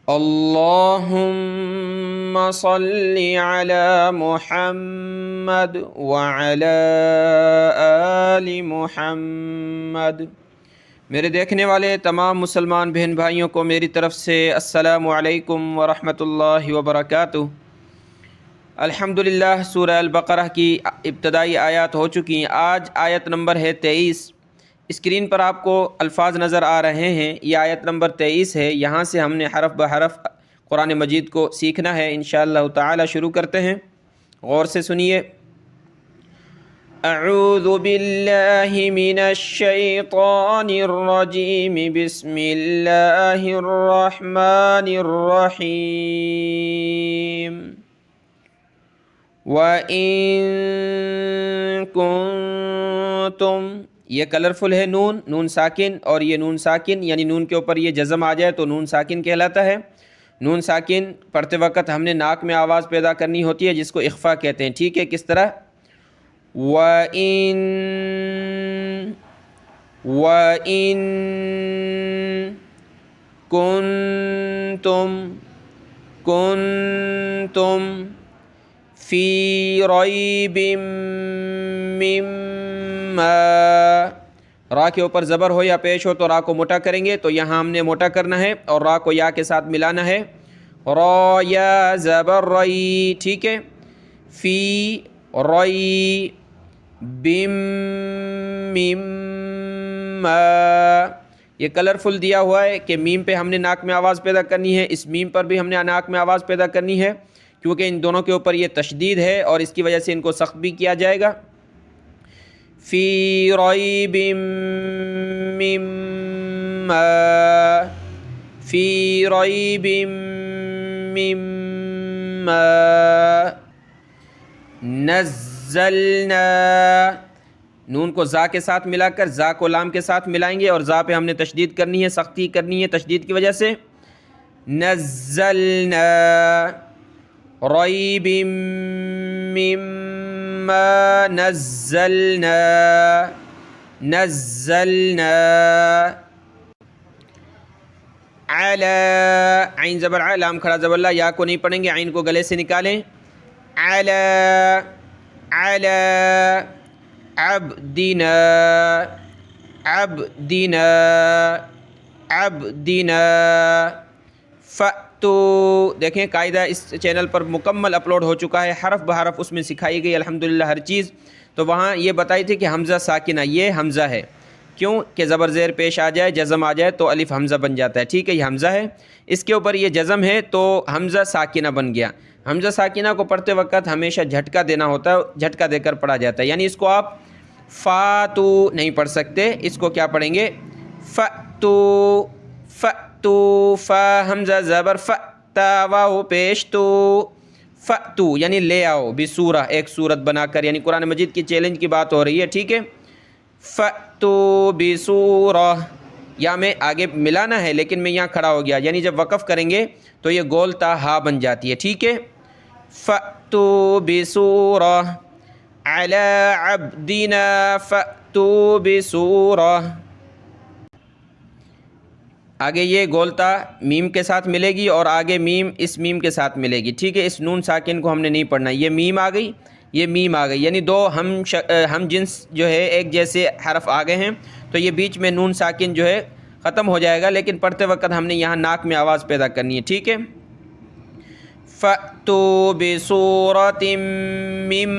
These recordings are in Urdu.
اللہم صلی علی محمد وعلی آل محمد۔ میرے دیکھنے والے تمام مسلمان بہن بھائیوں کو میری طرف سے السلام علیکم ورحمۃ اللہ وبرکاتہ۔ الحمدللہ سورہ البقرہ کی ابتدائی آیات ہو چکی ہیں۔ آج آیت نمبر ہے 23۔ اسکرین پر آپ کو الفاظ نظر آ رہے ہیں، یہ آیت نمبر 23 ہے۔ یہاں سے ہم نے حرف بحرف قرآن مجید کو سیکھنا ہے انشاءاللہ تعالی۔ شروع کرتے ہیں، غور سے سنیے۔ اعوذ باللہ من الشیطان الرجیم، بسم اللہ الرحمن الرحیم۔ وَإِن كُنتم، یہ کلرفل ہے، نون ساکن، اور یہ نون ساکن یعنی نون کے اوپر یہ جزم آ جائے تو نون ساکن کہلاتا ہے۔ نون ساکن پڑھتے وقت ہم نے ناک میں آواز پیدا کرنی ہوتی ہے جس کو اخفا کہتے ہیں، ٹھیک ہے؟ کس طرح؟ وَإِن كُنتم فی ریب مما، را کے اوپر زبر ہو یا پیش ہو تو را کو موٹا کریں گے، تو یہاں ہم نے موٹا کرنا ہے اور را کو یا کے ساتھ ملانا ہے۔ را یا زبر ری، ٹھیک ہے؟ فی ری بم مما، یہ کلرفل دیا ہوا ہے کہ میم پہ ہم نے ناک میں آواز پیدا کرنی ہے، اس میم پر بھی ہم نے ناک میں آواز پیدا کرنی ہے کیونکہ ان دونوں کے اوپر یہ تشدید ہے اور اس کی وجہ سے ان کو سخت بھی کیا جائے گا۔ فی ریب مما، فی ریب مما نزلنا، نون کو زا کے ساتھ ملا کر زا کو لام کے ساتھ ملائیں گے اور زا پہ ہم نے تشدید کرنی ہے، سختی کرنی ہے تشدید کی وجہ سے۔ نزلنا ریب مما نزلنا، نزلنا علی، عین زبر ع، لام کھڑا زبر لا، یا کو نہیں پڑھیں گے، عین کو گلے سے نکالیں۔ علی، علی عبدنا، عبدنا، عبدنا فأتو، دیکھیں قاعدہ اس چینل پر مکمل اپلوڈ ہو چکا ہے، حرف بحرف اس میں سکھائی گئی الحمدللہ ہر چیز۔ تو وہاں یہ بتائی تھی کہ حمزہ ساکنہ، یہ حمزہ ہے، کیوں کہ زبر زیر پیش آ جائے، جزم آ جائے تو الف حمزہ بن جاتا ہے، ٹھیک ہے؟ یہ حمزہ ہے، اس کے اوپر یہ جزم ہے تو حمزہ ساکنہ بن گیا۔ حمزہ ساکنہ کو پڑھتے وقت ہمیشہ جھٹکا دینا ہوتا ہے، جھٹکا دے کر پڑھا جاتا ہے، یعنی اس کو آپ فاتو نہیں پڑھ سکتے، اس کو کیا پڑھیں گے؟ فأتو، فأتو، فا حمزہ زبر ف، تا واو پیش تو، فأتو یعنی لے آؤ، بسورہ ایک صورت بنا کر، یعنی قرآن مجید کی چیلنج کی بات ہو رہی ہے، ٹھیک ہے؟ فأتو بسورہ، یا میں آگے ملانا ہے لیکن میں یہاں کھڑا ہو گیا، یعنی جب وقف کریں گے تو یہ گول تا ہا بن جاتی ہے، ٹھیک ہے؟ فأتو بسورہ علی عبدنا، فأتو بسورہ، آگے یہ گولتا میم کے ساتھ ملے گی اور آگے میم اس میم کے ساتھ ملے گی، ٹھیک ہے؟ اس نون ساکن کو ہم نے نہیں پڑھنا، یہ میم آ گئی، یہ میم آ گئی، یعنی دو ہم جنس جو ہے ایک جیسے حرف آ گئے ہیں، تو یہ بیچ میں نون ساکن جو ہے ختم ہو جائے گا، لیکن پڑھتے وقت ہم نے یہاں ناک میں آواز پیدا کرنی ہے، ٹھیک ہے؟ فَأْتُوا بِسُورَةٍ مِّن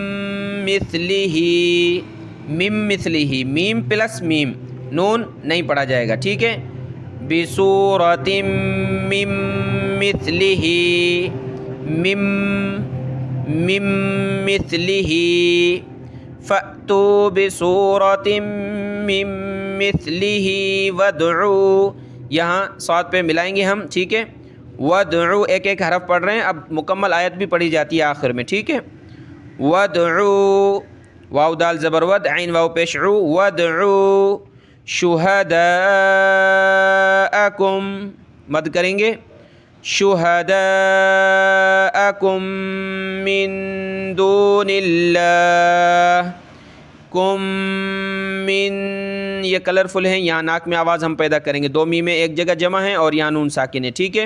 مِّثْلِهِ، مِن مِّثْلِهِ، میم پلس میم، نون نہیں پڑھا جائے گا، ٹھیک ہے؟ بِسُورَةٍ مِّن مِّثْلِهِ، مِن مِّثْلِهِ، فَأْتُوا بِسُورَةٍ مِّن مِّثْلِهِ وَادْعُوا، یہاں صاد پہ ملائیں گے ہم، ٹھیک ہے؟ وَادْعُوا، ایک ایک حرف پڑھ رہے ہیں، اب مکمل آیت بھی پڑھی جاتی ہے آخر میں، ٹھیک ہے؟ وَادْعُوا، واو دال زبر ود، عین واو پیش عو، وَادْعُوا شُهَدَاءَكُمْ، مد کریں گے، شُهَدَاءَكُمْ مِن دُونِ اللَّهِ، کم من، یہ کلرفل ہیں، یہاں ناک میں آواز ہم پیدا کریں گے، دو میمیں ایک جگہ جمع ہیں اور یہاں نون ساکن ہے، ٹھیک ہے؟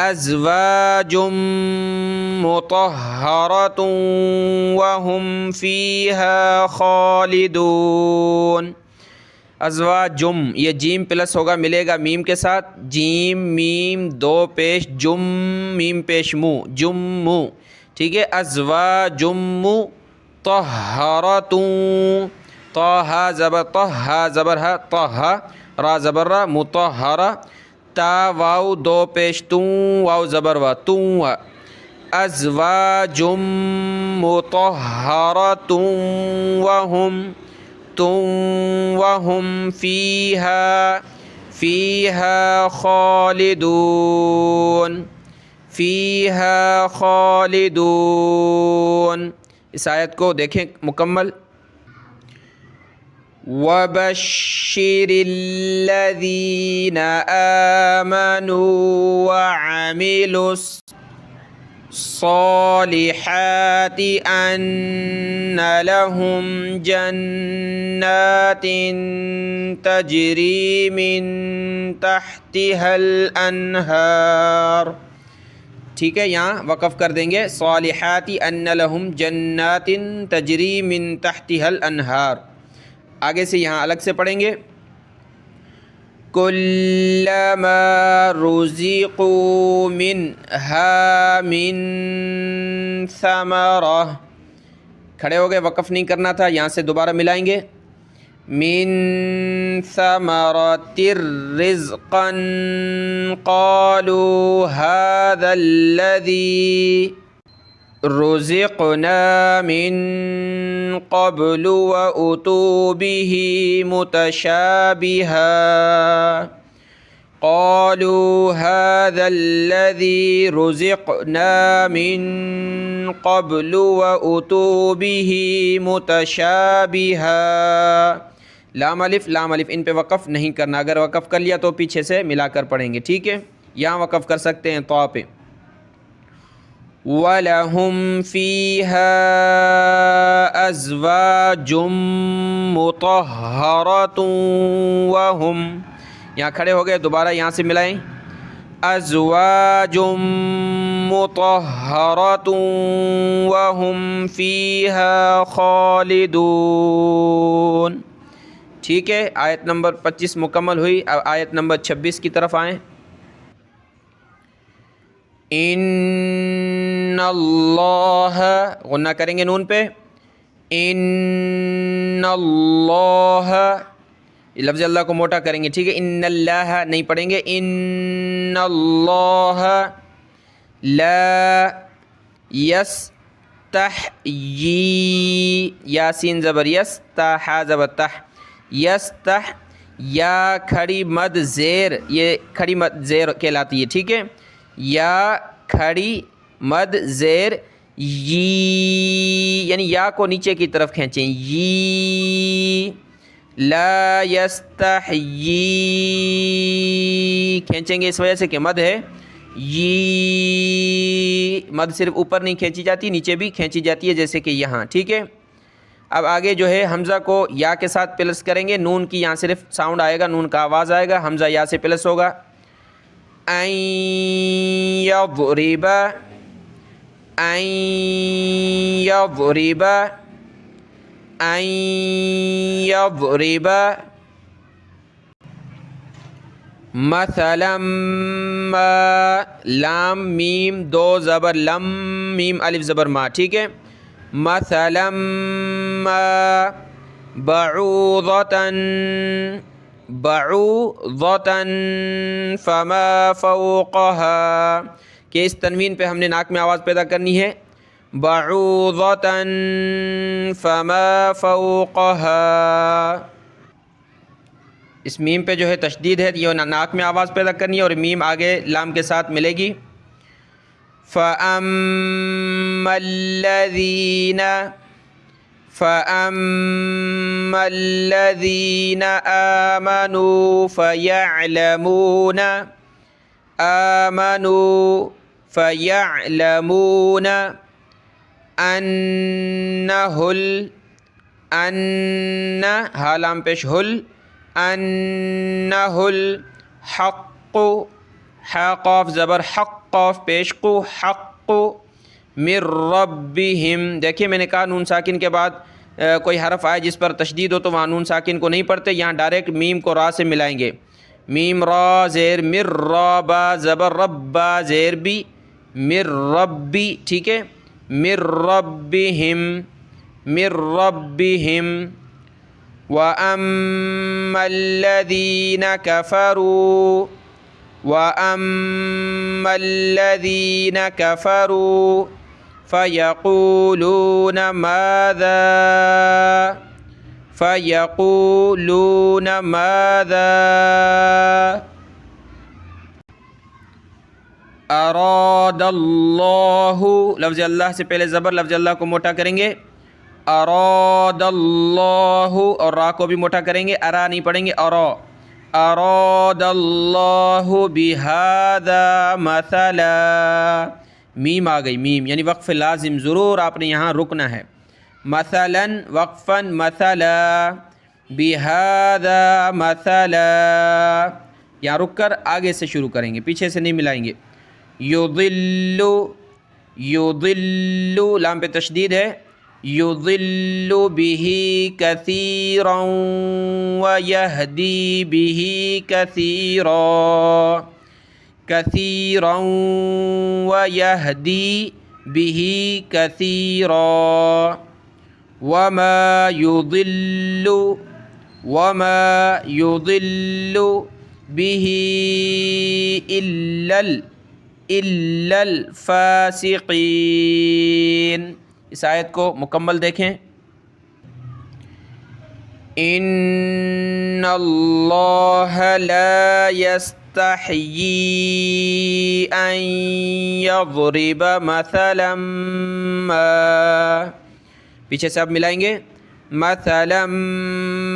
ازواجم مطہرۃ وہم فیہا خالدون. ازواجم یہ جیم پلس ہوگا، ملے گا میم کے ساتھ، جیم میم دو پیش جم میم پیش مو جم، ٹھیک ہے. ازواجم طہرۃ، طہ زبر طہ زبر ہا طہ، را زبر را مطہرہ، تا واو دو پیش توں واو زبر وا توں، ازواجم مطہرۃ وہم فیہا خالدون، فیہا خالدون. اس آیت کو دیکھیں مکمل. وَبَشِّرِ الَّذِينَ آمَنُوا وَعَمِلُوا الصَّالِحَاتِ أَنَّ لَهُمْ جَنَّاتٍ تَجْرِي مِن تَحْتِهَا الْأَنْهَارُ. ٹھیک ہے، یہاں وقف کر دیں گے. صالحات ان لہم جنات تجری من تحتها الانہار. آگے سے یہاں الگ سے پڑھیں گے. کلما رزقوا منها من ثمرہ، کھڑے ہو گئے، وقف نہیں کرنا تھا، یہاں سے دوبارہ ملائیں گے. من ثمرۃ رزقا قالوا هذا الذي رزقنا من قبل وأتوا به متشابها قالوا هذا الذي رزقنا من قبل وأتوا به متشابها. لام الف ان پہ وقف نہیں کرنا، اگر وقف کر لیا تو پیچھے سے ملا کر پڑھیں گے. ٹھیک ہے، یہاں وقف کر سکتے ہیں طا پہ. وَلَهُمْ فِيهَا أَزْوَاجٌ مُطَهَّرَةٌ وَهُمْ، یہاں کھڑے ہو گئے، دوبارہ یہاں سے ملائیں. أَزْوَاجٌ مُطَهَّرَةٌ وَهُمْ فِيهَا خَالِدُونَ. ٹھیک ہے، آیت نمبر 25 مکمل ہوئی. اب آیت نمبر 26 کی طرف آئیں. ان اللہ، غنہ کریں گے نون پہ. ان اللہ، لفظ اللہ کو موٹا کریں گے. ٹھیک ہے، ان اللہ نہیں پڑھیں گے. ان اللہ لا یستحیی، یاسین زبر یس، تا زبر تح، یستح، یا کھڑی مد زیر، یہ کھڑی مد زیر کہلاتی ہے. ٹھیک ہے، یا کھڑی مد زیر یی، یعنی یا کو نیچے کی طرف کھینچیں. یی لا یستحیی کھینچیں گے اس وجہ سے کہ مد ہے. یی مد صرف اوپر نہیں کھینچی جاتی، نیچے بھی کھینچی جاتی ہے جیسے کہ یہاں. ٹھیک ہے، اب آگے جو ہے حمزہ کو یا کے ساتھ پلس کریں گے. نون کی یہاں صرف ساؤنڈ آئے گا، نون کا آواز آئے گا، حمزہ یا سے پلس ہوگا. این یضرب، این یضرب، این یضرب. مثلا ما، لام میم دو زبر لم، میم الف زبر ما. ٹھیک ہے، مثلا ما بعوضة، بعوضة فما فوقها، کہ اس تنوین پہ ہم نے ناک میں آواز پیدا کرنی ہے. بعوضة فما فوقها، اس میم پہ جو ہے تشدید ہے، یہ ناک میں آواز پیدا کرنی ہے اور میم آگے لام کے ساتھ ملے گی. فَأَمَّا الَّذِينَ، فَأَمَّا الَّذِينَ آمَنُوا فَيَعْلَمُونَ، آمَنُوا فَيَعْلَمُونَ أَنَّهُ أَنَّ حالام پیش ہل، أَنَّهُ الْحَقُّ، حا قاف زبر حق، قاف پیش قو حق من ربہم. دیکھیے میں نے کہا نون ساکن کے بعد کوئی حرف آئے جس پر تشدید ہو تو وہاں نون ساکن کو نہیں پڑھتے، یہاں ڈائریکٹ میم کو را سے ملائیں گے. میم را زیر مر را با زبر ربا زیر بی مر ربی. ٹھیک ہے، مر ربہم مر ربہم. وَأَمَّا الَّذِينَ كَفَرُوا وَأَمَّا الَّذِينَ كَفَرُوا فَيَقُولُونَ ماذا اراد اللہ. لفظ اللہ سے پہلے زبر، لفظ اللہ کو موٹا کریں گے. اراد اللہ، اور را کو بھی موٹا کریں گے، ارا نہیں پڑھیں گے. اراد اللہ بہذا مثلا. میم آ گئی، میم یعنی وقف لازم، ضرور آپ نے یہاں رکنا ہے. مثلا وقفا مثلا بہذا مثلا. یہاں رک کر آگے سے شروع کریں گے، پیچھے سے نہیں ملائیں گے. یضل یضل لام پہ تشدید ہے. یضل بہ کثیرا ویہدی بہ کثیرا. کثیرا ویہدی بہ کثیرا. وما یضل بہ الا الفاسقین. اس آیت کو مکمل دیکھیں. ان اللہ لا یستحیی ان یضرب مثلا ما. پیچھے سے اب ملائیں گے. مثلا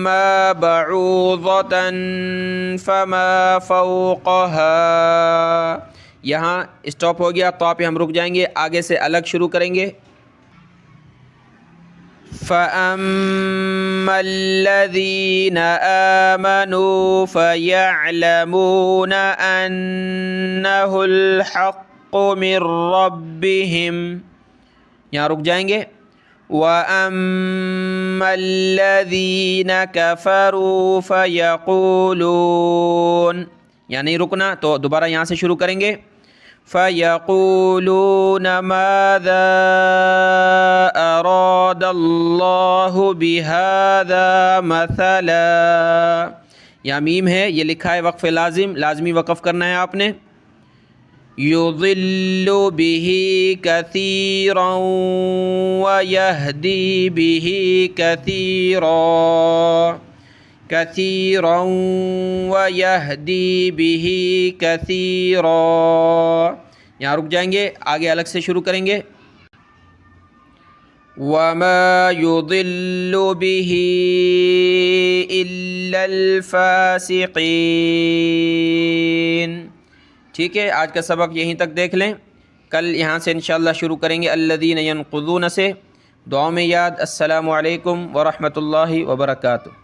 ما بعوضة فما فوقها. یہاں اسٹاپ ہو گیا، تو پہ ہم رک جائیں گے، آگے سے الگ شروع کریں گے. فَأَمَّا الَّذِينَ آمَنُوا فَيَعْلَمُونَ أَنَّهُ الْحَقُّ مِنْ رَبِّهِمْ. یہاں رک جائیں گے. وَأَمَّا الَّذِينَ كَفَرُوا فَيَقُولُونَ. یہاں نہیں رکنا، تو دوبارہ یہاں سے شروع کریں گے. فَيَقُولُونَ مَاذَا أَرَادَ اللَّهُ بِهَذَا مَثَلًا. یہاں میم ہے، یہ لکھا ہے وقف لازم، لازمی وقف کرنا ہے آپ نے. یضل بہ کثیرا ویہدی بہ کثیرا. کثیرا ویہدی بہ کثیرا. یہاں رک جائیں گے، آگے الگ سے شروع کریں گے. وما یضل بہ الا الفاسقین. ٹھیک ہے، آج کا سبق یہیں تک دیکھ لیں، کل یہاں سے انشاءاللہ شروع کریں گے الذین ینقضون سے. دعاؤں میں یاد. السلام علیکم ورحمۃ اللہ وبرکاتہ.